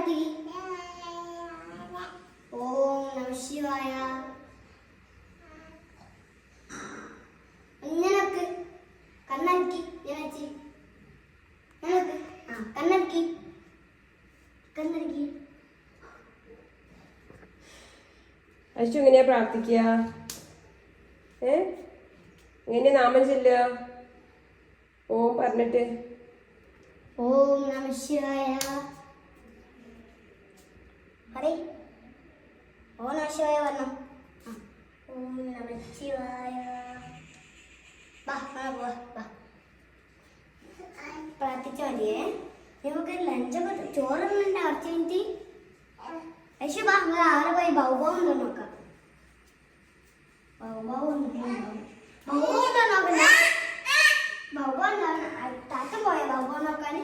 പ്രാർത്ഥിക്ക്. ഓം നമഃ ശിവായ. ഇങ്ങനൊക്കെ കണ്ണടക്കി കണ്ണടക്കി കണ്ണടക്കി. അശു എങ്ങനെയാ പ്രാർത്ഥിക്കുക? എങ്ങനെയാ നാമം ചൊല്ലുക? ഓം പറഞ്ഞിട്ട് ഓം നമഃ ശിവായ പറയ്. ഓം നമഃ ശിവായ പറഞ്ഞു. ഓം നമഃ ശിവായ. വാ വാ പ്രാർത്ഥിച്ചാൽ മതിയേ. നമുക്ക് ലഞ്ചൊക്കെ ചോറൊന്നുണ്ട് കുറച്ച് മിനിറ്റ്. യശു വാ, നമ്മൾ ആരെ പോയി ബൗബാവ് ഉണ്ടോ നോക്കാം. ബൗബാവ് ഉണ്ടോ നോക്കണ്ട. ബൗബാവ് എന്താണ് താത്ത പോയ ബൗബാവ് നോക്കാൻ?